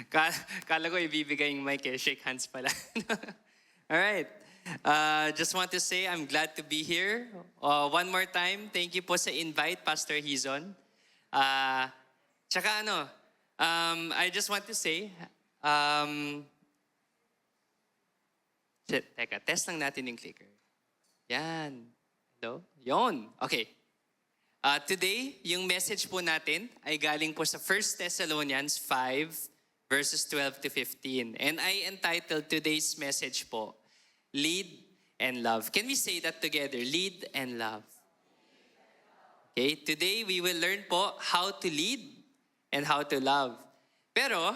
Ka Kala ko ibibigay yung mic eh. Shake hands pala. All right. Just want to say I'm glad to be here. One more time, thank you po sa invite, Pastor Hizon. Uh, Tsaka I just want to say, teka, test lang natin yung clicker. Yan. Hello? Yon. Okay. Today, yung message po natin ay galing po sa 1 Thessalonians 5, verses 12 to 15. And I entitled today's message po, Lead and Love. Can we say that together? Lead and Love. Okay, today we will learn po how to lead and how to love. Pero,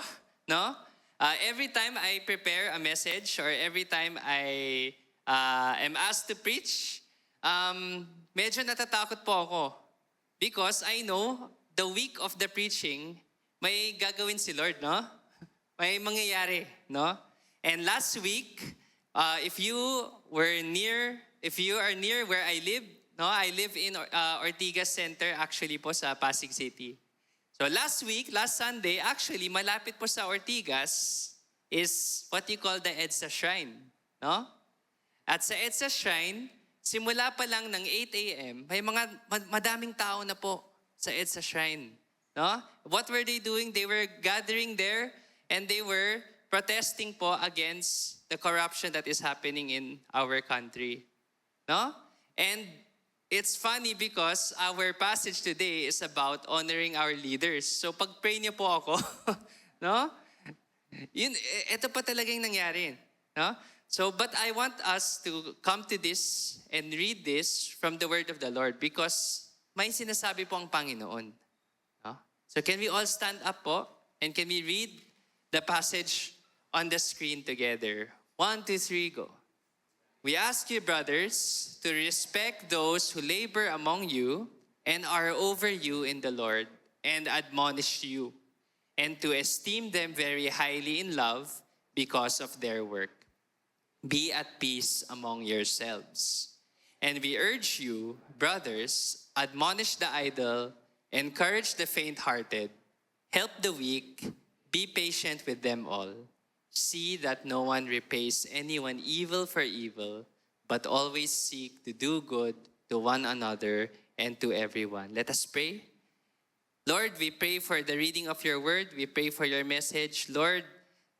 every time I prepare a message or every time I am asked to preach, medyo natatakot po ako. Because I know the week of the preaching, may gagawin si Lord, no? May mangyayari, no? And last week, if you are near where I live, no? I live in Ortigas Center actually po sa Pasig City. So last Sunday, actually malapit po sa Ortigas is what you call the EDSA Shrine, no? At sa EDSA Shrine, simula pa lang ng 8 a.m., may madaming tao na po sa EDSA Shrine. No? What were they doing? They were gathering there and they were protesting po against the corruption that is happening in our country. No? And it's funny because our passage today is about honoring our leaders. So pag-pray niyo po ako, no? Ito pa talaga yung nangyari. No? So, but I want us to come to this and read this from the word of the Lord because may sinasabi po ang Panginoon. No? So can we all stand up po and can we read the passage on the screen together? 1, 2, 3, go. We ask you, brothers, to respect those who labor among you and are over you in the Lord and admonish you, and to esteem them very highly in love because of their work. Be at peace among yourselves. And we urge you, brothers, admonish the idle, encourage the faint-hearted, help the weak, be patient with them all. See that no one repays anyone evil for evil, but always seek to do good to one another and to everyone. Let us pray. Lord, we pray for the reading of your word. We pray for your message. Lord,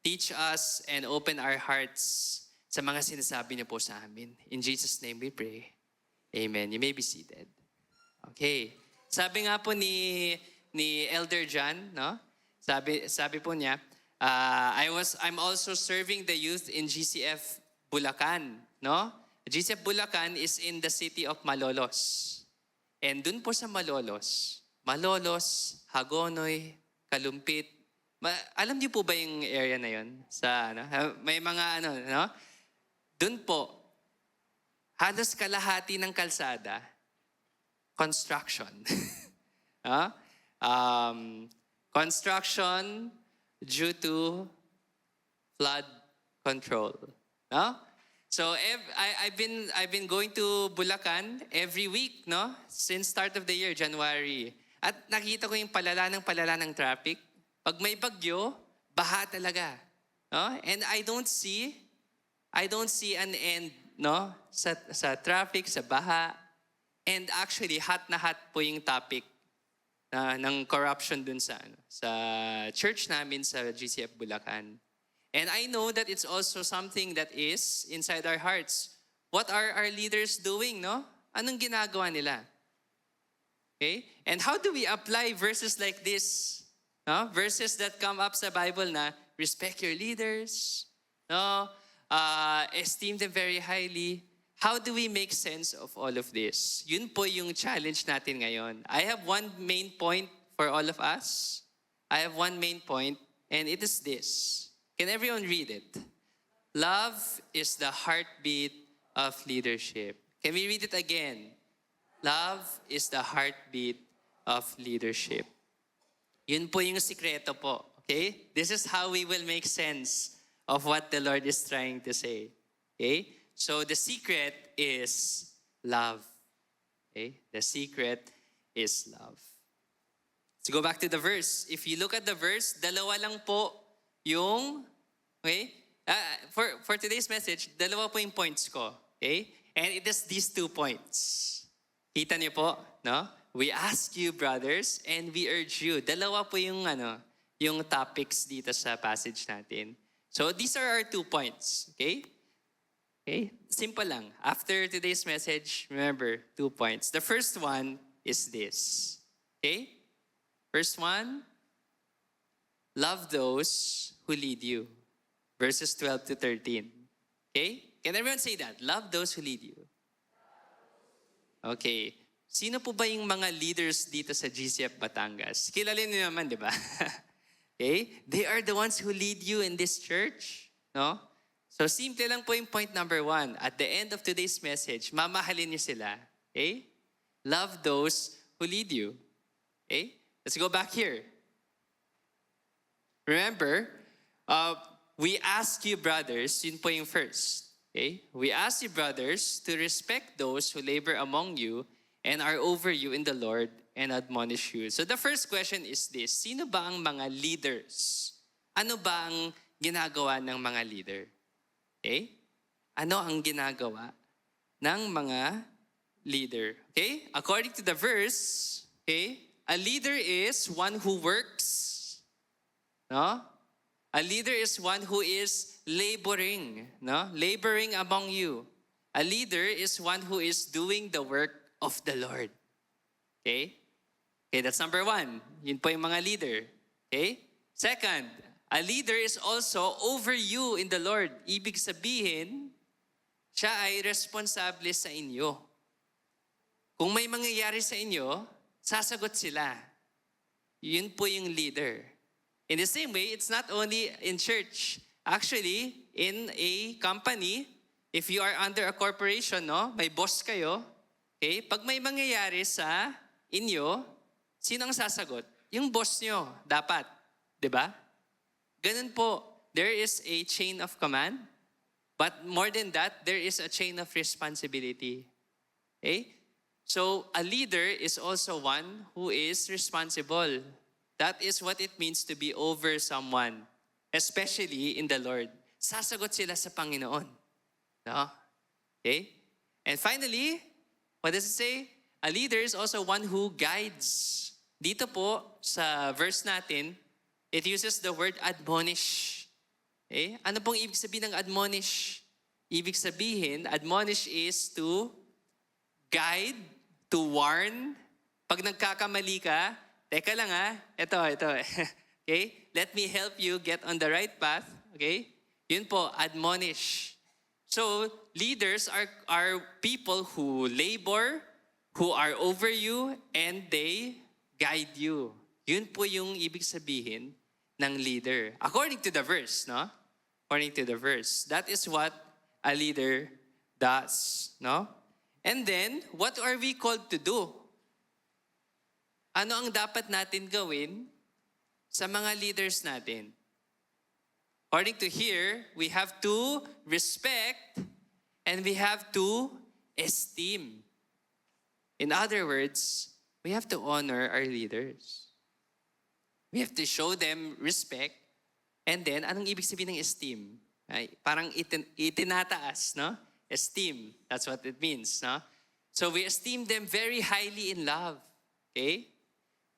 teach us and open our hearts sa mga sinasabi niyo po sa amin. In Jesus' name we pray. Amen. You may be seated. Okay. Sabi nga po ni Elder John, no? Sabi po niya, I'm also serving the youth in GCF Bulacan, no? GCF Bulacan is in the city of Malolos. And dun po sa Malolos, Hagonoy, Kalumpit, alam niyo po ba yung area na yon? May mga no? Doon po, halos kalahati ng kalsada, construction. Construction due to flood control. No? So I've been going to Bulacan every week, no? Since start of the year, January. At nakita ko yung palala ng traffic. Pag may bagyo, baha talaga. No? And I don't see an end, no? Sa traffic, sa baha. And actually, hot na hot po yung topic ng corruption dun sa church namin sa GCF Bulacan. And I know that it's also something that is inside our hearts. What are our leaders doing, no? Anong ginagawa nila? Okay? And how do we apply verses like this? No? Verses that come up sa Bible na respect your leaders, no? Esteem them very highly. How do we make sense of all of this? Yun po yung challenge natin ngayon. I have one main point for all of us. I have one main point, and it is this. Can everyone read it? Love is the heartbeat of leadership. Can we read it again? Love is the heartbeat of leadership. Yun po yung sikreto po. Okay? This is how we will make sense of what the Lord is trying to say. Okay? So the secret is love. Okay? The secret is love. Let's go back to the verse. If you look at the verse, dalawa lang po yung, okay? For today's message, dalawa po yung points ko. Okay? And it is these 2 points. Kita niyo po, no? We ask you, brothers, and we urge you. Dalawa po yung topics dito sa passage natin. So these are our 2 points. Okay? Okay? Simple lang. After today's message, remember, 2 points. The first one is this. Okay? First one, love those who lead you. Verses 12 to 13. Okay? Can everyone say that? Love those who lead you. Okay. Sino po ba yung mga leaders dito sa GCF Batangas? Kilalin niyo naman, di ba? Okay? They are the ones who lead you in this church. No? So, simple lang po yung point number 1. At the end of today's message, mamahalin niyo sila. Okay? Love those who lead you. Okay? Let's go back here. Remember, we ask you, brothers, yun po yung first. Okay? We ask you, brothers, to respect those who labor among you and are over you in the Lord and admonish you. So the first question is this: sino ba ang mga leaders? Ano ba ang ginagawa ng mga leader? Okay? Ano ang ginagawa ng mga leader? Okay? According to the verse, okay, a leader is one who works. No? A leader is one who is laboring, no? Laboring among you. A leader is one who is doing the work of the Lord. Okay? Okay, that's number 1. Yun po yung mga leader. Okay? Second, a leader is also over you in the Lord. Ibig sabihin, siya ay responsable sa inyo. Kung may mangyayari sa inyo, sasagot sila. Yun po yung leader. In the same way, it's not only in church. Actually, in a company, if you are under a corporation, no, may boss kayo, okay, pag may mangyayari sa inyo, sino ang sasagot? Yung boss nyo, dapat. Diba? Ganun po, there is a chain of command, but more than that, there is a chain of responsibility. Okay? So, a leader is also one who is responsible. That is what it means to be over someone, especially in the Lord. Sasagot sila sa Panginoon. No? Okay? And finally, what does it say? A leader is also one who guides. Dito po, sa verse natin, it uses the word admonish. Okay? Ano pong ibig sabihin ng admonish? Ibig sabihin, admonish is to guide, to warn. Pag nagkakamali ka, teka lang ito. Okay? Let me help you get on the right path. Okay? Yun po, admonish. So, leaders are people who labor, who are over you, and they guide you. Yun po yung ibig sabihin ng leader. According to the verse, no? According to the verse. That is what a leader does, no? And then, what are we called to do? Ano ang dapat natin gawin sa mga leaders natin? According to here, we have to respect and we have to esteem. In other words, we have to honor our leaders. We have to show them respect. And then, anong ibig sabihin ng esteem? Ay, parang itinataas, no? Esteem, that's what it means, no? So we esteem them very highly in love. Okay?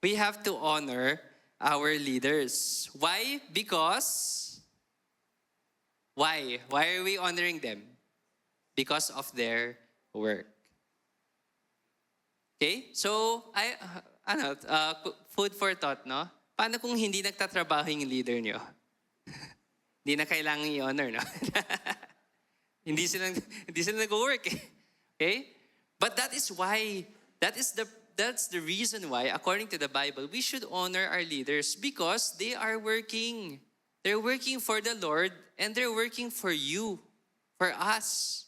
We have to honor our leaders. Why? Because, why? Why are we honoring them? Because of their work. Okay? So, food for thought, no? Paano kung hindi nagtatrabaho yung leader nyo? Hindi na kailangan i-honor, no? hindi sila nag-work, eh. Okay? But that is why, that's the reason why, according to the Bible, we should honor our leaders because they are working. They're working for the Lord and they're working for you, for us.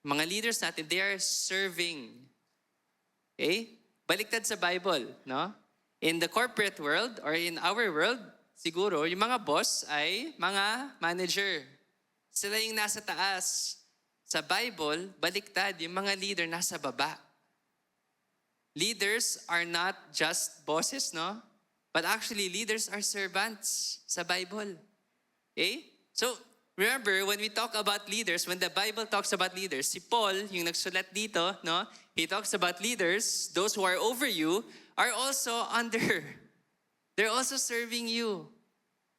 Mga leaders natin, they are serving. Okay? Baliktad sa Bible, no? In the corporate world or in our world, siguro, yung mga boss ay mga manager. Sila yung nasa taas. Sa Bible, baliktad, yung mga leader nasa baba. Leaders are not just bosses, no? But actually, leaders are servants sa Bible. Okay? So, remember, when we talk about leaders, when the Bible talks about leaders, si Paul, yung nagsulat dito, no? He talks about leaders, those who are over you, are also under. They're also serving you.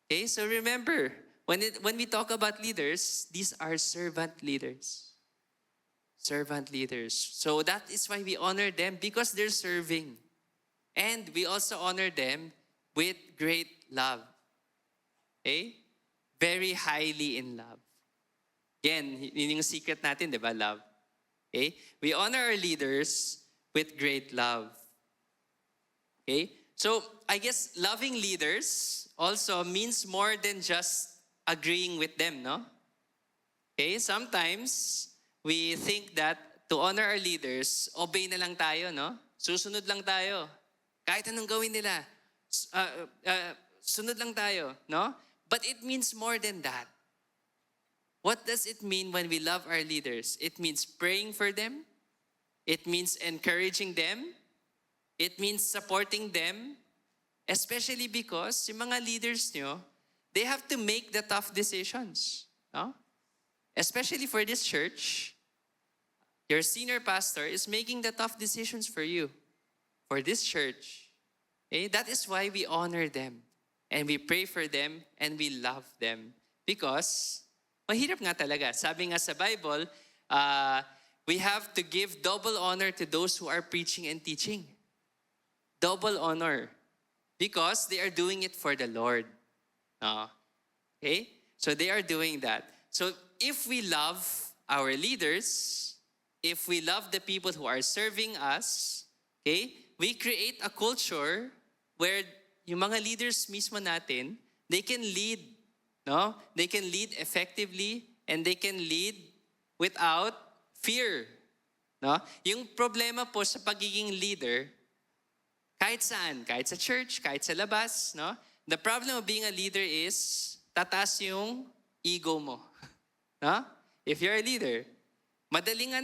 Okay? So remember, when we talk about leaders, these are servant leaders. Servant leaders. So that is why we honor them, because they're serving. And we also honor them with great love. Okay? Very highly in love. Again, yun yung secret natin, di ba? Love. Okay? We honor our leaders with great love. Okay? So, I guess loving leaders also means more than just agreeing with them, no? Okay? Sometimes, we think that to honor our leaders, obey na lang tayo, no? Susunod lang tayo. Kahit anong gawin nila, sunod lang tayo, no? But it means more than that. What does it mean when we love our leaders? It means praying for them. It means encouraging them. It means supporting them. Especially because yung mga leaders nyo, they have to make the tough decisions. No? Especially for this church, your senior pastor is making the tough decisions for you, for this church. Okay? That is why we honor them. And we pray for them and we love them. Because, mahirap nga talaga. Sabi nga sa Bible, we have to give double honor to those who are preaching and teaching. Double honor. Because they are doing it for the Lord. Okay? So they are doing that. So if we love our leaders, if we love the people who are serving us, okay, we create a culture where yung mga leaders mismo natin, they can lead, no? They can lead effectively and they can lead without fear, no? Yung problema po sa pagiging leader, kahit saan, kahit sa church, kahit sa labas, no? The problem of being a leader is tataas yung ego mo, no? If you're a leader, madaling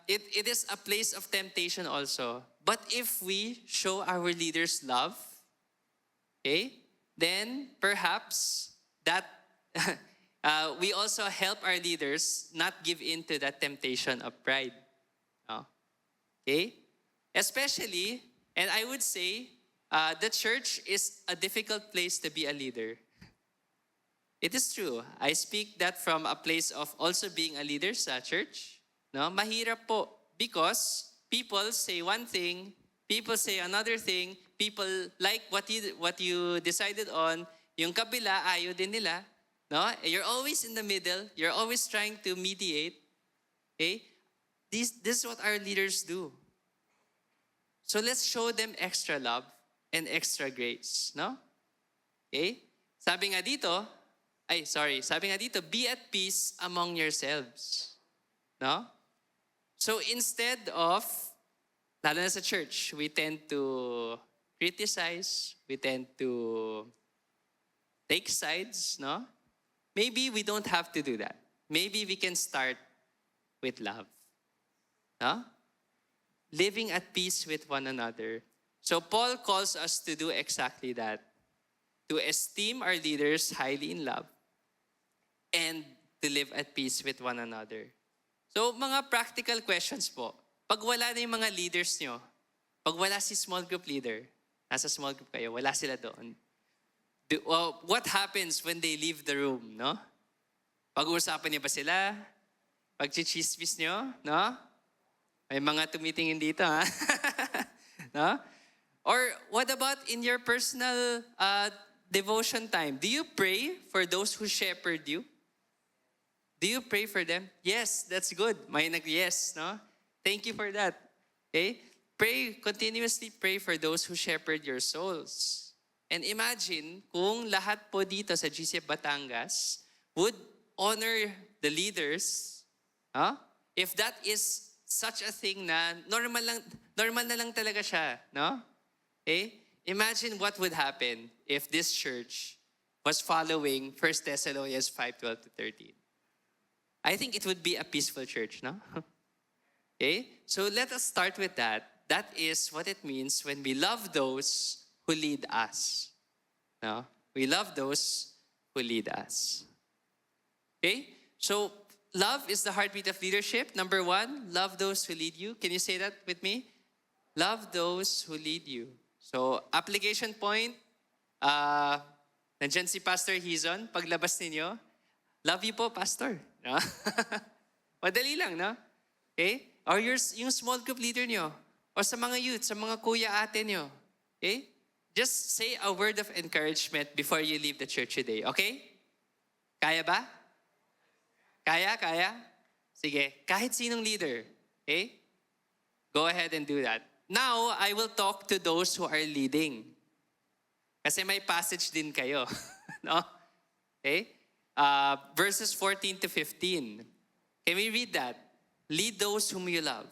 it is a place of temptation also. But if we show our leaders love, okay, then perhaps that we also help our leaders not give in to that temptation of pride. No? Okay? Especially, and I would say, the church is a difficult place to be a leader. It is true. I speak that from a place of also being a leader sa church. No? Mahirap po because people say one thing, people say another thing, people like what you decided on, yung kabila ayaw din nila. No? You're always in the middle, you're always trying to mediate. Okay? This is what our leaders do. So let's show them extra love and extra grace, no? Okay? Sabi nga dito, be at peace among yourselves. No? So instead of, lalo na sa church, we tend to criticize, we tend to take sides, no? Maybe we don't have to do that. Maybe we can start with love. No? Living at peace with one another. So Paul calls us to do exactly that. To esteem our leaders highly in love and to live at peace with one another. So mga practical questions po. Pag wala na yung mga leaders nyo, pag wala si small group leader, nasa small group kayo, wala sila doon. What happens when they leave the room, no? Pag-uusapan niyo ba sila? Pag-chichismis nyo, no? May mga tumitingin dito, ha? No? Or what about in your personal devotion time? Do you pray for those who shepherd you? Do you pray for them? Yes, that's good. May yes, no? Thank you for that. Okay? Continuously pray for those who shepherd your souls. And imagine kung lahat po dito sa GCF Batangas would honor the leaders, if that is such a thing na normal na lang talaga siya, no? Okay? Imagine what would happen if this church was following 1 Thessalonians 5:12 to 13. I think it would be a peaceful church, no? Okay? So let us start with that. That is what it means when we love those who lead us. No? We love those who lead us. Okay? So, love is the heartbeat of leadership. Number one, love those who lead you. Can you say that with me? Love those who lead you. So, application point, nandyan si Pastor Hizon. Paglabas ninyo, love you po, Pastor. No? Madali lang, no? Okay? Or yung small group leader nyo. Or sa mga youth, sa mga kuya ate nyo. Okay? Just say a word of encouragement before you leave the church today. Okay? Kaya ba? Kaya? Sige, kahit sinong leader. Okay? Go ahead and do that. Now, I will talk to those who are leading. Kasi may passage din kayo. No? Okay? Verses 14 to 15. Can we read that? Lead those whom you love.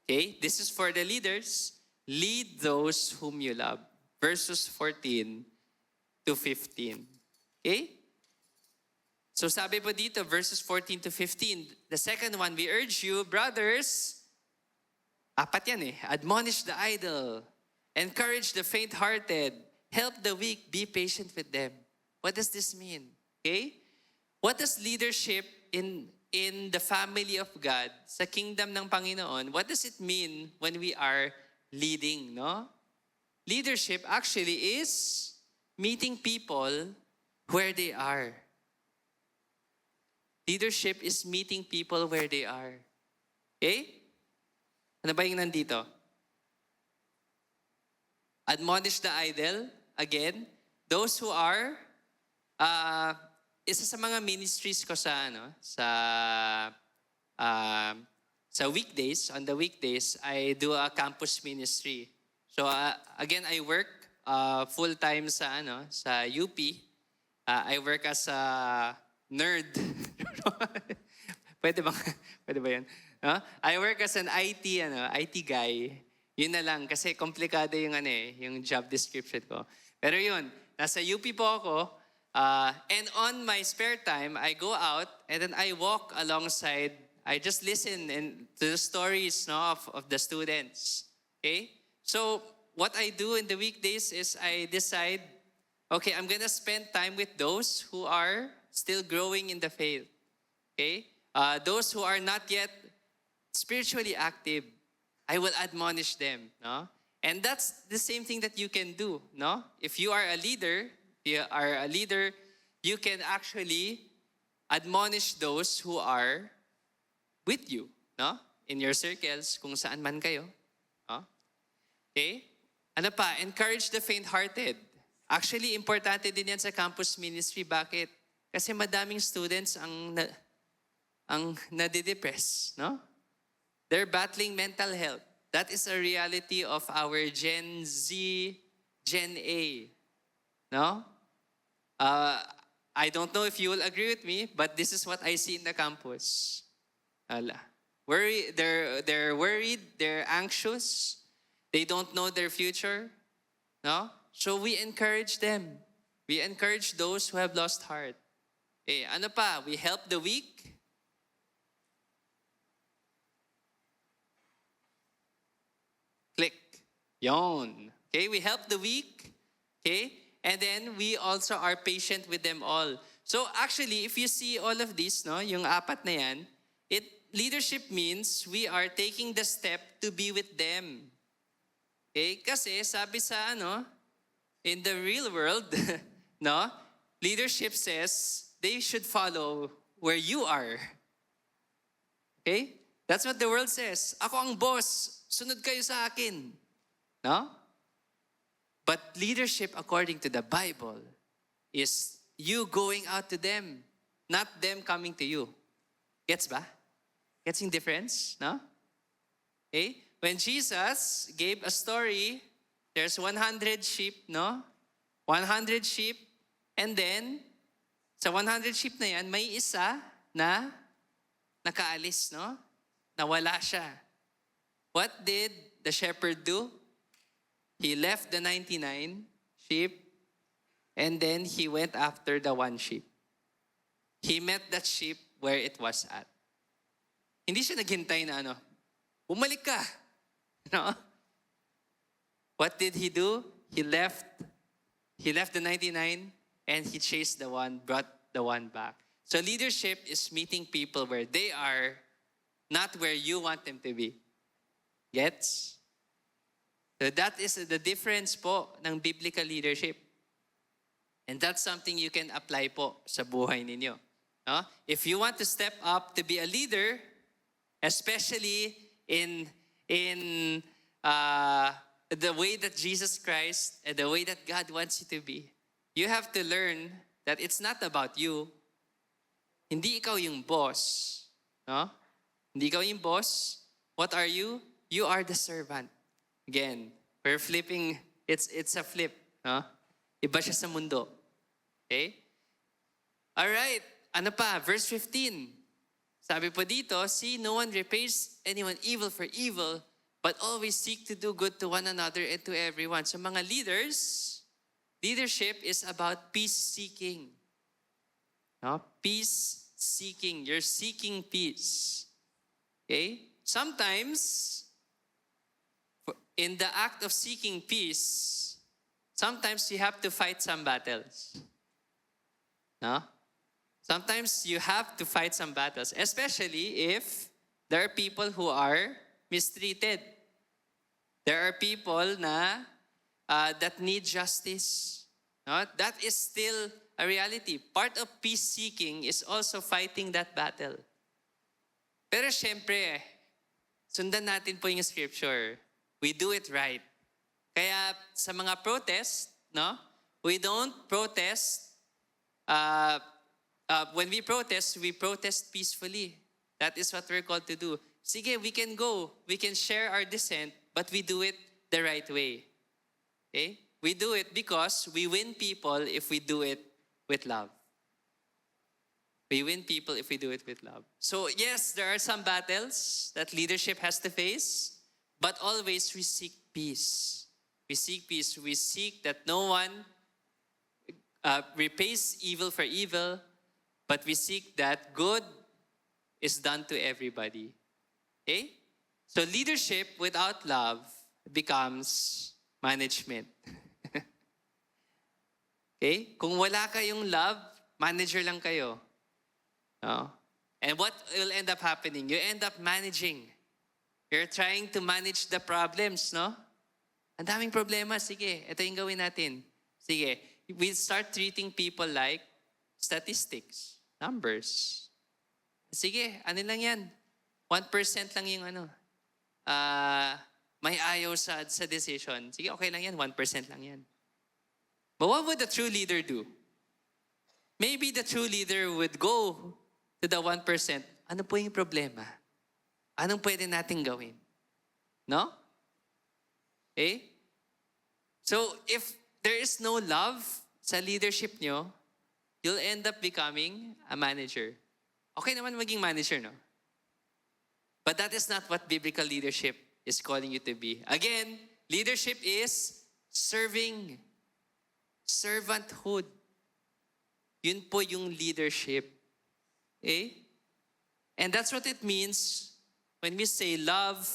Okay? This is for the leaders. Lead those whom you love. Verses 14 to 15. Okay? So sabi po dito, verses 14 to 15. The second one, we urge you, brothers, apat yan eh. Admonish the idle. Encourage the faint-hearted. Help the weak. Be patient with them. What does this mean? Okay? What does leadership in the family of God, sa kingdom ng Panginoon, what does it mean when we are leading, no? Leadership actually is meeting people where they are. Leadership is meeting people where they are. Okay? Ano ba yung nandito? Admonish the idle, again, those who are, isa sa mga ministries ko sa weekdays, on the weekdays, I do a campus ministry. So again, I work full-time sa UP. I work as a nerd. Pwede ba yan? I work as an IT guy. Yun na lang kasi komplikado yung job description ko. Pero yun, nasa UP po ako. And on my spare time, I go out and then I walk alongside. I just listen to the stories of the students. Okay? So what I do in the weekdays is I decide, okay, I'm gonna spend time with those who are still growing in the faith. Okay? Those who are not yet spiritually active, I will admonish them. No? And that's the same thing that you can do. No? If you are a leader, you can actually admonish those who are with you, no? In your circles, kung saan man kayo. No? Okay? Ano pa? Encourage the faint-hearted. Actually, importante din yan sa campus ministry. Bakit? Kasi madaming students ang nadidepress, no? They're battling mental health. That is a reality of our Gen Z, Gen A. No? I don't know if you will agree with me, but this is what I see in the campus. They're worried, they're anxious, they don't know their future. No? So we encourage them. We encourage those who have lost heart. Eh, ano pa? We help the weak. Click. Yon. Okay, we help the weak. Okay? And then we also are patient with them all. So actually, if you see all of this, no, yung apat na yan, leadership means we are taking the step to be with them. Okay? Kasi sabi sa in the real world, no, leadership says they should follow where you are. Okay? That's what the world says. Ako ang boss, sunod kayo sa akin. No? But leadership according to the Bible is you going out to them, not them coming to you. Gets ba? Gets in difference? No? Okay? When Jesus gave a story, there's 100 sheep, no? 100 sheep, and then sa 100 sheep na yan, may isa na nakaalis, no? Nawala siya. What did the shepherd do? He left the 99 sheep and then he went after the one sheep. He met that sheep where it was at. Hindi siya naghintay na bumalik ka. No? What did he do? He left He left the 99 and he chased the one, brought the one back. So leadership is meeting people where they are, not where you want them to be. Gets? So that is the difference po ng biblical leadership. And that's something you can apply po sa buhay ninyo. No? If you want to step up to be a leader, especially in the way that Jesus Christ and the way that God wants you to be, you have to learn that it's not about you. Hindi ikaw yung boss. No? Hindi ikaw yung boss. What are you? You are the servant. Again, we're flipping, it's a flip. No? Iba siya sa mundo. Okay? Alright, ano pa? Verse 15. Sabi po dito, see, no one repays anyone evil for evil, but always seek to do good to one another and to everyone. So mga leaders, leadership is about peace-seeking. No? Peace-seeking. You're seeking peace. Okay? Sometimes, in the act of seeking peace, sometimes you have to fight some battles. No? Sometimes you have to fight some battles, especially if there are people who are mistreated. There are people that need justice. No? That is still a reality. Part of peace-seeking is also fighting that battle. Pero syempre, sundan natin po yung scripture. We do it right. Kaya sa mga protest, no? We don't protest. When we protest peacefully. That is what we're called to do. Sige, we can go. We can share our dissent, but we do it the right way. Okay? We do it because we win people if we do it with love. We win people if we do it with love. So yes, there are some battles that leadership has to face, but always we seek peace. We seek peace. We seek that no one repays evil for evil, but we seek that good is done to everybody. Okay? So leadership without love becomes management. Okay? Kung wala kayong love, manager lang kayo. No? And what will end up happening? You end up managing. You're trying to manage the problems, no? Ang daming problema. Sige, ito yung gawin natin. Sige, we start treating people like statistics, numbers. Sige, ano lang yan? 1% lang yung may ayaw sa decision. Sige, okay lang yan, 1% lang yan. But what would the true leader do? Maybe the true leader would go to the 1%. Ano po yung problema? Anong pwede natin gawin? No? Okay? So, if there is no love sa leadership nyo, you'll end up becoming a manager. Okay naman maging manager, no? But that is not what biblical leadership is calling you to be. Again, leadership is serving. Servanthood. Yun po yung leadership. Okay? And that's what it means when we say love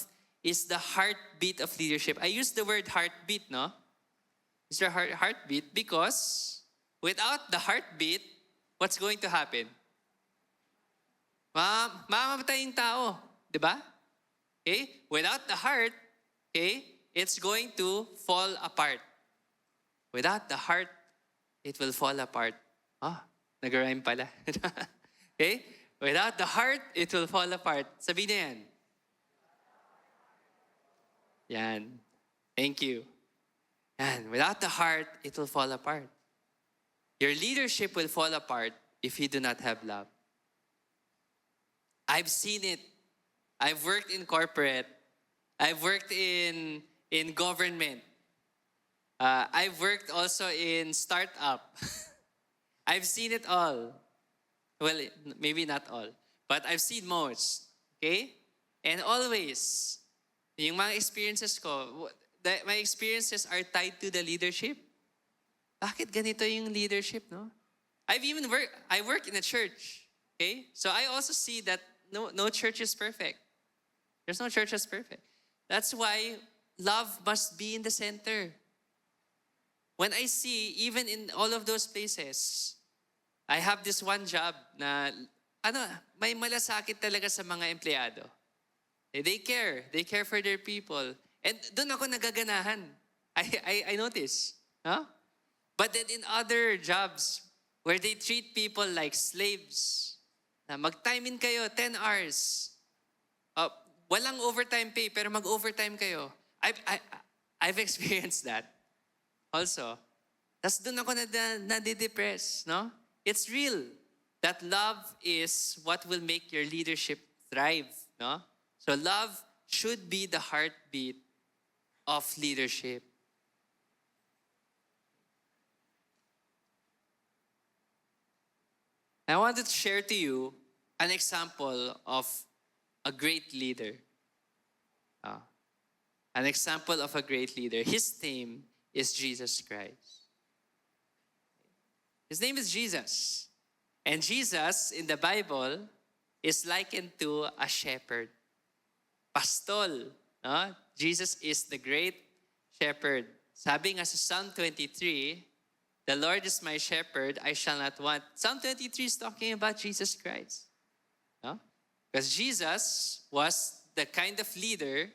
is the heartbeat of leadership. I use the word heartbeat, no? It's the heartbeat because without the heartbeat, what's going to happen? Mamamatay yung tao. Diba? Okay? Without the heart, okay, it's going to fall apart. Without the heart, it will fall apart. Nag-rhyme pala. Okay? Without the heart, it will fall apart. Sabihin na yan. Yan. Thank you. Yan. Without the heart, it will fall apart. Your leadership will fall apart if you do not have love. I've seen it. I've worked in corporate. I've worked in government. I've worked also in startup. I've seen it all. Well, maybe not all. But I've seen most. Okay? And always, yung mga experiences ko, my experiences are tied to the leadership. Bakit ganito yung leadership, no? I work in a church. Okay? So I also see that no church is perfect. There's no church that's perfect. That's why love must be in the center. when I see, even in all of those places, I have this one job na, may malasakit talaga sa mga empleyado. They care. They care for their people. And doon ako nagaganahan. I notice. Huh? But then in other jobs, where they treat people like slaves, na mag-time in kayo, 10 hours. Walang overtime pay, pero mag-overtime kayo. I've experienced that also. Tapos doon ako nadidepress, no? It's real that love is what will make your leadership thrive, no? So love should be the heartbeat of leadership. I wanted to share to you an example of a great leader. An example of a great leader. His name is Jesus Christ. His name is Jesus. And Jesus in the Bible is likened to a shepherd. Pastol. No? Jesus is the great shepherd. Sabi nga sa Psalm 23, the Lord is my shepherd, I shall not want. Psalm 23 is talking about Jesus Christ. No? Because Jesus was the kind of leader,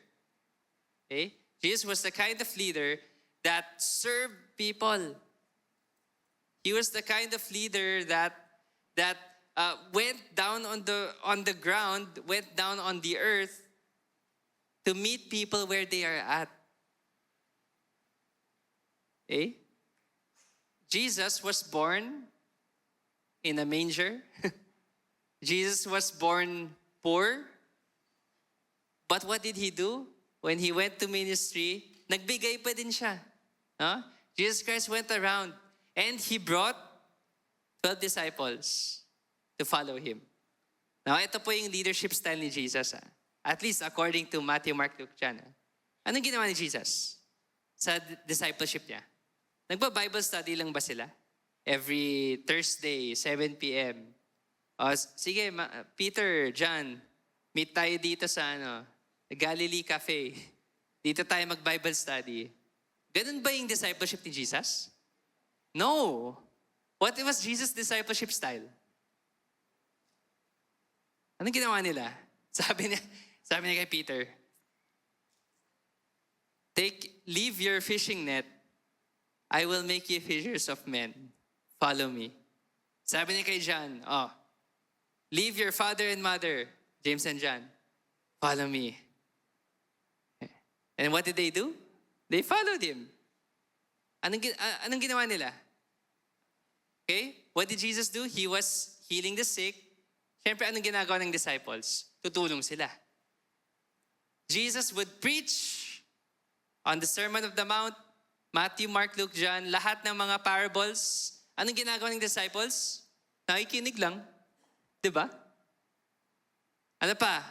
okay? Jesus was the kind of leader that served people. He was the kind of leader that went down on the ground, went down on the earth to meet people where they are at. Okay? Jesus was born in a manger. Jesus was born poor. But what did he do? When he went to ministry, nagbigay pa din siya. Huh? Jesus Christ went around and he brought 12 disciples to follow him. Now, ito po yung leadership style ni Jesus. At least according to Matthew, Mark, Luke, John. Anong ginawa ni Jesus sa discipleship niya? Nagba-Bible study lang ba sila? Every Thursday, 7 p.m. Sige, Peter, John, meet tayo dito sa Galilee Cafe. Dito tayo mag-Bible study. Ganun ba yung discipleship ni Jesus? No. What was Jesus' discipleship style? Anong ginawa nila? Sabi niya kay Peter, leave your fishing net. I will make you fishers of men. Follow me. Sabi niya kay John, leave your father and mother, James and John. Follow me. And what did they do? They followed him. Anong ginawa nila? Okay? What did Jesus do? He was healing the sick. Siyempre, anong ginagawa ng disciples? Tutulong sila. Jesus would preach on the Sermon of the Mount, Matthew, Mark, Luke, John, lahat ng mga parables. Anong ginagawa ng disciples? Nakikinig lang. Diba? Ano pa?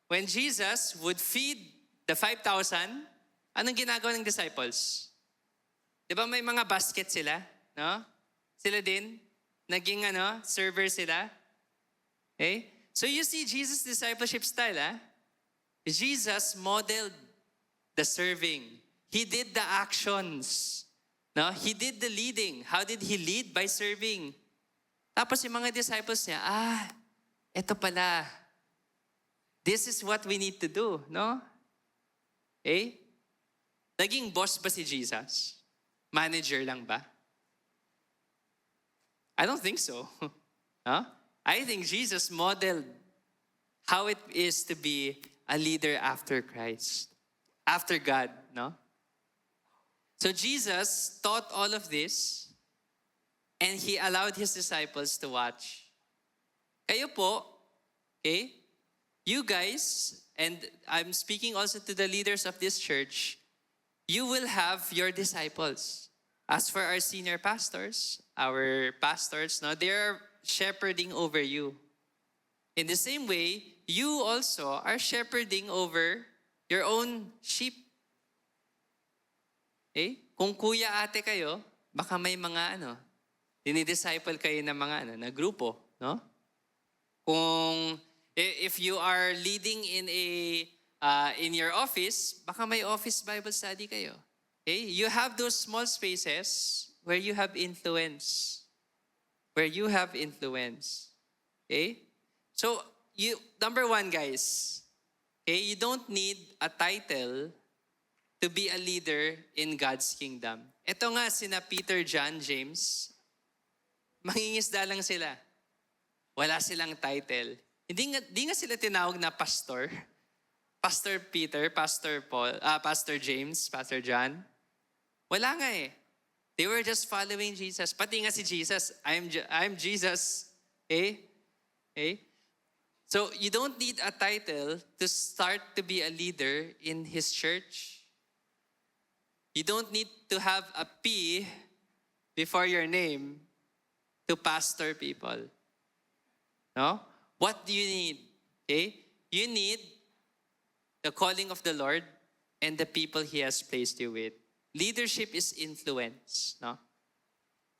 When Jesus would feed the 5,000, anong ginagawa ng disciples? Diba may mga basket sila? No? Sila din? Naging server sila? Okay? So you see Jesus' discipleship style, Jesus modeled the serving. He did the actions. No? He did the leading. How did he lead? By serving. Tapos yung mga disciples niya, eto pala. This is what we need to do, no? Okay? Naging boss ba si Jesus? Manager lang ba? I don't think so. Huh? I think Jesus modeled how it is to be a leader after Christ. After God, no? So Jesus taught all of this and he allowed his disciples to watch. Kayo po, okay? You guys, and I'm speaking also to the leaders of this church, you will have your disciples. As for our senior pastors, our pastors, no, they're shepherding over you. In the same way, you also are shepherding over your own sheep. Okay? Kung kuya ate kayo, baka may mga dinidisciple kayo ng mga na grupo, no? Kung if you are leading in your office, baka may office Bible study kayo. Okay? You have those small spaces where you have influence. Where you have influence. Okay? So, number one, guys, okay, you don't need a title to be a leader in God's kingdom. Ito nga, sina Peter, John, James, mangingisda lang sila. Wala silang title. Hindi nga sila tinawag na pastor. Pastor Peter, Pastor Paul, Pastor James, Pastor John. Wala nga eh. They were just following Jesus. Pati nga si Jesus, I'm Jesus. Okay? Okay? So you don't need a title to start to be a leader in His church. You don't need to have a P before your name to pastor people. No? What do you need? Okay? You need the calling of the Lord and the people He has placed you with. Leadership is influence. No?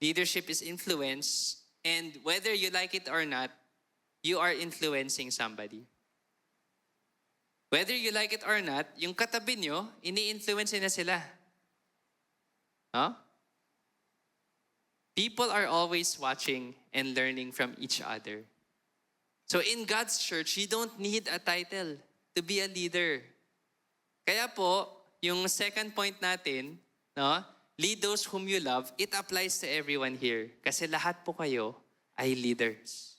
Leadership is influence, and whether you like it or not, you are influencing somebody. Whether you like it or not, yung katabi nyo, ini-influence na sila. Huh? People are always watching and learning from each other. So in God's church, you don't need a title to be a leader. Kaya po, yung second point natin, no, lead those whom you love, it applies to everyone here. Kasi lahat po kayo ay leaders.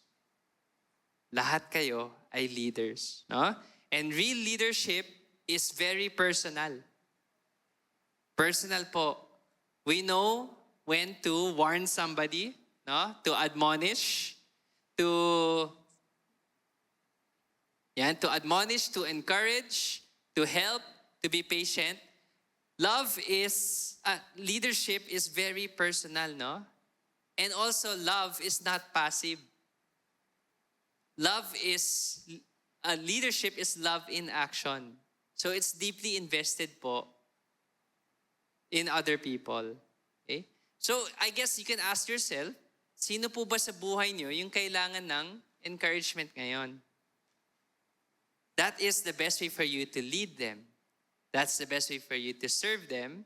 Lahat kayo ay leaders. No? And real leadership is very personal. Personal po. We know when to warn somebody, no? To admonish, to admonish, to encourage, to help, to be patient. Leadership is very personal, no? And also love is not passive. Leadership is love in action. So it's deeply invested po in other people. Okay? So I guess you can ask yourself, sino po ba sa buhay niyo yung kailangan ng encouragement ngayon? That is the best way for you to lead them. That's the best way for you to serve them,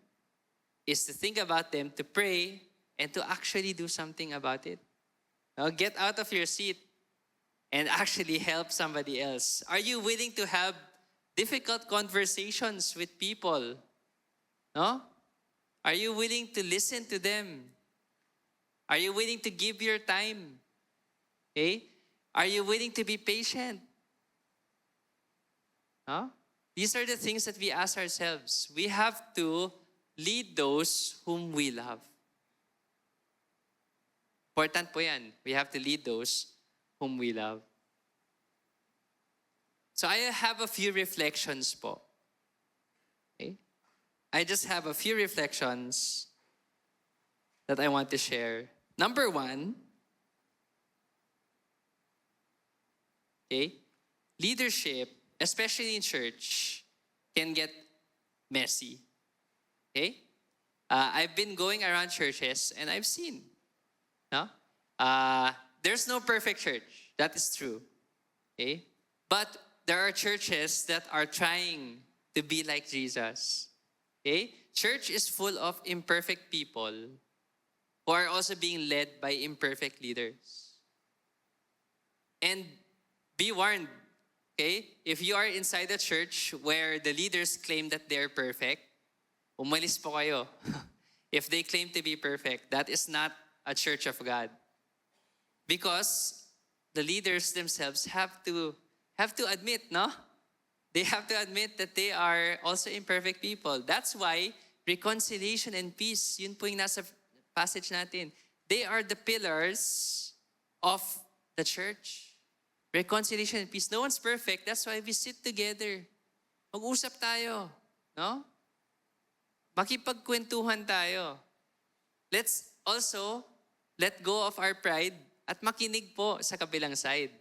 is to think about them, to pray, and to actually do something about it. Now, get out of your seat and actually help somebody else. Are you willing to have difficult conversations with people? No? Are you willing to listen to them? Are you willing to give your time? Okay? Are you willing to be patient? Huh? These are the things that we ask ourselves. We have to lead those whom we love. Important po yan. We have to lead those whom we love. So I have a few reflections po. Okay? I just have a few reflections that I want to share. Number one, okay, leadership, especially in church, can get messy. Okay? I've been going around churches and I've seen, no? There's no perfect church. That is true. Okay? But there are churches that are trying to be like Jesus. Okay? Church is full of imperfect people who are also being led by imperfect leaders. And be warned, okay? If you are inside a church where the leaders claim that they're perfect, umalis po kayo. If they claim to be perfect, that is not a church of God. Because the leaders themselves have to admit, no? They have to admit that they are also imperfect people. That's why reconciliation and peace, yun po yung nasa passage natin. They are the pillars of the church. Reconciliation and peace. No one's perfect. That's why we sit together. Mag-usap tayo. No? Makipagkwentuhan tayo. Let's also let go of our pride at makinig po sa kabilang side.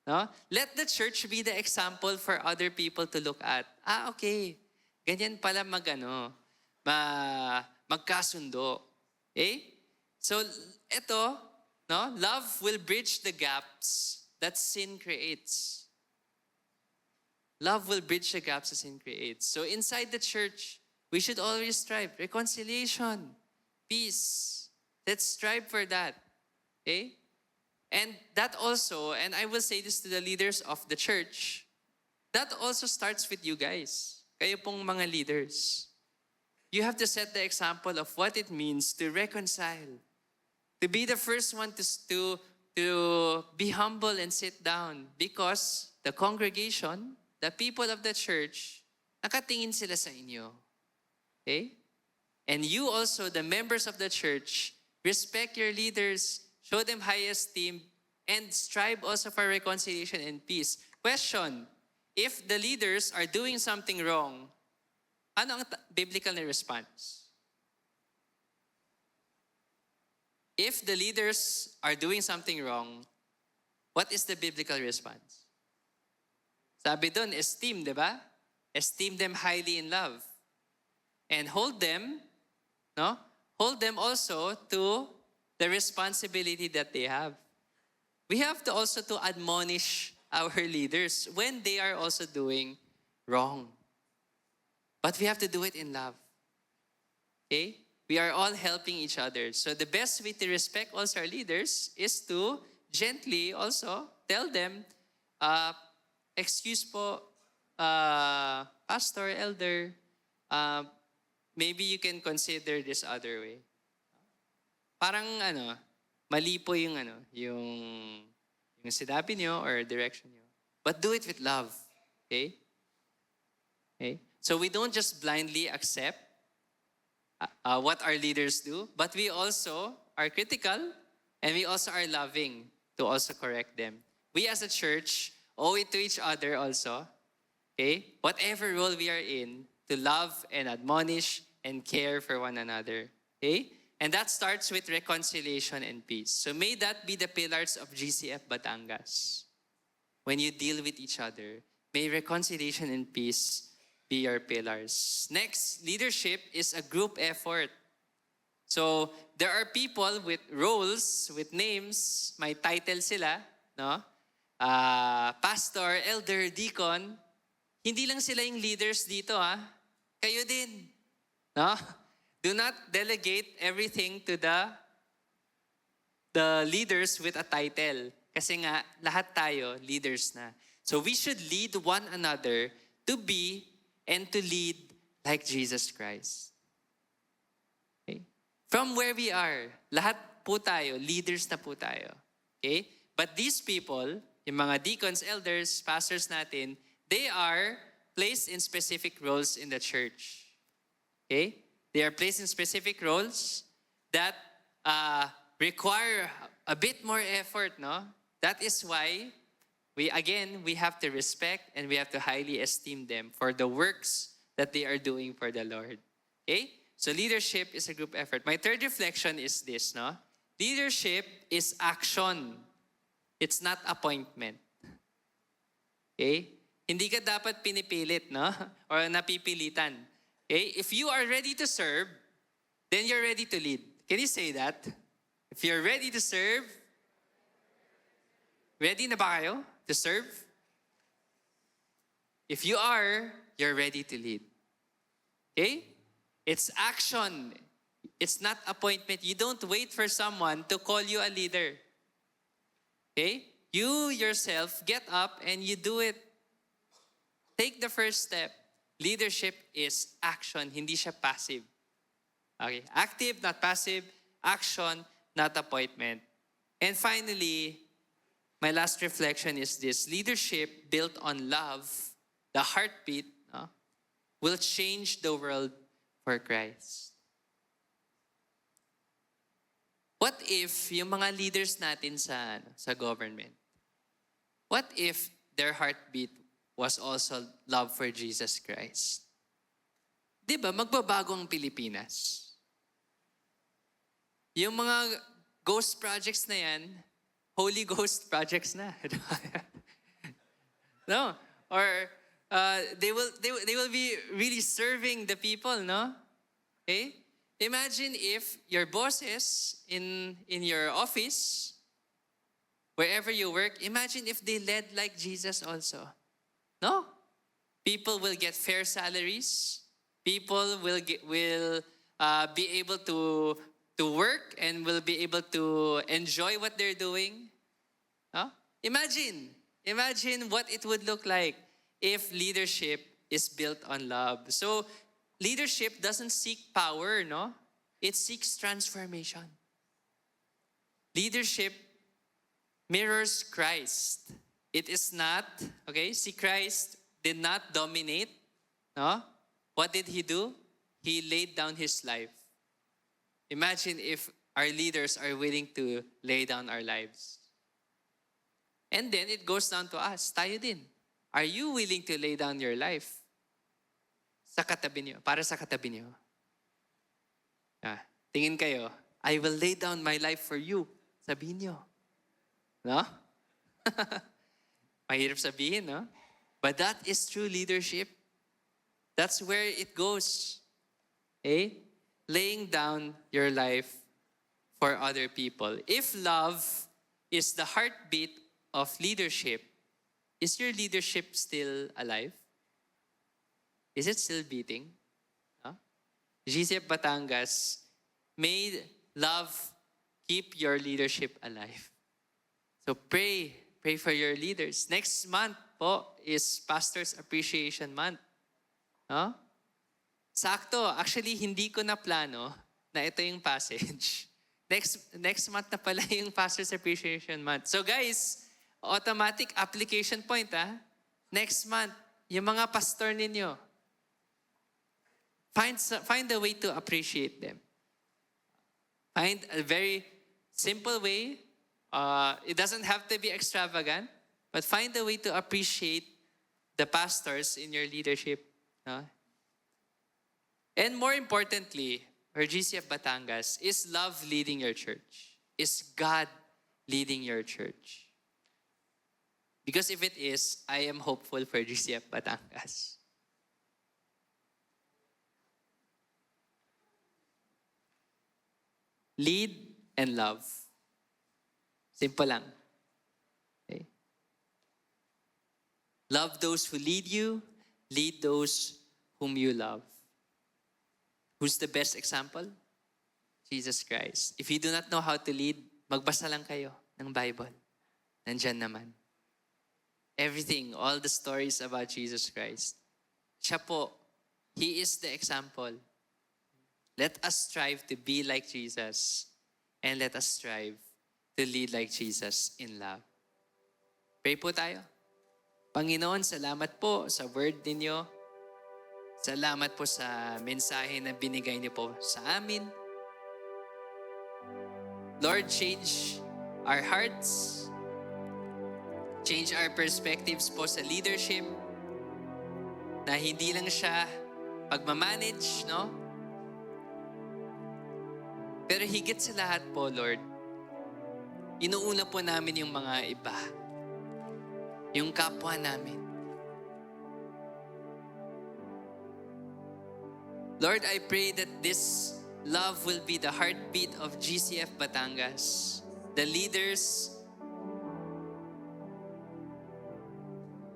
No? Let the church be the example for other people to look at. Okay. Ganyan pala magkasundo. Okay? So, ito, no? Love will bridge the gaps that sin creates. Love will bridge the gaps that sin creates. So, inside the church, We should always strive. Reconciliation, peace. Let's strive for that. Okay? And that also, and I will say this to the leaders of the church, that also starts with you guys. Kayo pong mga leaders. You have to set the example of what it means to reconcile. To be the first one to be humble and sit down. Because the congregation, the people of the church, nakatingin sila sa inyo. Okay? And you also, the members of the church, respect your leaders, show them high esteem, and strive also for reconciliation and peace. Question, if the leaders are doing something wrong, ano ang biblical na response? If the leaders are doing something wrong, what is the biblical response? Sabi doon, esteem, di ba? Esteem them highly in love. And hold them, no? Hold them also to the responsibility that they have. We have to also to admonish our leaders when they are also doing wrong. But we have to do it in love. Okay? We are all helping each other. So the best way to respect also our leaders is to gently also tell them, excuse po, pastor, elder, maybe you can consider this other way. Parang mali po yung sinabi nyo or direction nyo. But do it with love. Okay? Okay? So we don't just blindly accept what our leaders do, but we also are critical and we also are loving to also correct them. We as a church owe it to each other also, okay? Whatever role we are in, to love and admonish and care for one another, okay? And that starts with reconciliation and peace. So may that be the pillars of GCF Batangas. When you deal with each other, may reconciliation and peace be your pillars. Next, leadership is a group effort. So there are people with roles, with names, may title sila, no? Pastor, elder, deacon. Hindi lang sila yung leaders dito, ha? Kayo din, no? Do not delegate everything to the leaders with a title. Kasi nga, lahat tayo leaders na. So we should lead one another to be and to lead like Jesus Christ. Okay? From where we are, lahat po tayo, leaders na po tayo. Okay? But these people, yung mga deacons, elders, pastors natin, they are placed in specific roles in the church. Okay? They are placed in specific roles that require a bit more effort, no? That is why we have to respect and we have to highly esteem them for the works that they are doing for the Lord. Okay? So leadership is a group effort. My third reflection is this, no? Leadership is action. It's not appointment. Okay? Hindi ka dapat pinipilit, no? Or napipilitan. Okay? If you are ready to serve, then you're ready to lead. Can you say that? If you're ready to serve, ready na ba kayo to serve? If you are, you're ready to lead. Okay? It's action. It's not appointment. You don't wait for someone to call you a leader. Okay? You yourself get up and you do it. Take the first step. Leadership is action, hindi siya passive. Okay? Active, not passive. Action, not appointment. And finally, my last reflection is this. Leadership built on love, the heartbeat, will change the world for Christ. What if yung mga leaders natin sa government, what if their heartbeat was also love for Jesus Christ? Di ba, magbabago ang Pilipinas. Yung mga ghost projects na yan, Holy Ghost projects na. No? Or they will be really serving the people, no? Okay? Imagine if your bosses in your office, wherever you work, imagine if they led like Jesus also. No? People will get fair salaries. People will be able to work and will be able to enjoy what they're doing. Huh? Imagine what it would look like if leadership is built on love. So leadership doesn't seek power, no? It seeks transformation. Leadership mirrors Christ. It is not, okay? See, Christ did not dominate, no? What did he do? He laid down his life. Imagine if our leaders are willing to lay down our lives. And then it goes down to us. Tayo din. Are you willing to lay down your life? Sa katabi niyo, para sa katabi niyo. Tingin kayo, I will lay down my life for you. Sabihin niyo. No? Mahirap sabihin, no? But that is true leadership. That's where it goes. Okay? Laying down your life for other people. If love is the heartbeat of leadership, is your leadership still alive? Is it still beating? Huh? GCF Batangas, may love keep your leadership alive. So pray for your leaders. Next month po is Pastor's Appreciation Month. Huh? Sakto, actually hindi ko na plano na ito yung passage. Next month na pala yung Pastor's Appreciation Month. So guys, automatic application point Next month, yung mga pastor ninyo, find a way to appreciate them. Find a very simple way. It doesn't have to be extravagant, but find a way to appreciate the pastors in your leadership. And more importantly, for GCF Batangas, is love leading your church? Is God leading your church? Because if it is, I am hopeful for GCF Batangas. Lead and love. Simple lang. Okay? Love those who lead you, lead those whom you love. Who's the best example? Jesus Christ. If you do not know how to lead, magbasa lang kayo ng Bible. Nandyan naman. Everything, all the stories about Jesus Christ. Siya po, He is the example. Let us strive to be like Jesus and let us strive to lead like Jesus in love. Pray po tayo. Panginoon, salamat po sa word ninyo. Salamat po sa mensahe na binigay niyo po sa amin. Lord, change our hearts. Change our perspectives po sa leadership. Na hindi lang siya pagmamanage, no? Pero higit sa lahat po, Lord, inuuna po namin yung mga iba. Yung kapwa namin. Lord, I pray that this love will be the heartbeat of GCF Batangas. The leaders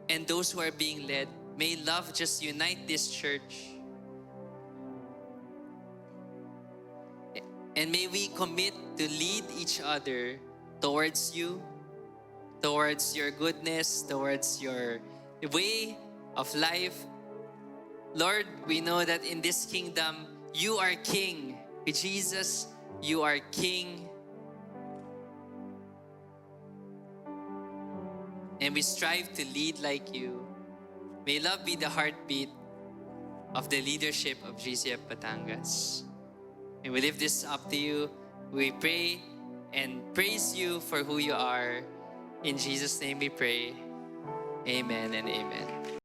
and those who are being led, may love just unite this church. And may we commit to lead each other towards you, towards your goodness, towards your way of life. Lord, we know that in this kingdom, you are King. With Jesus, you are King. And we strive to lead like you. May love be the heartbeat of the leadership of GCF Batangas. And we lift this up to you. We pray and praise you for who you are. In Jesus' name we pray. Amen and amen.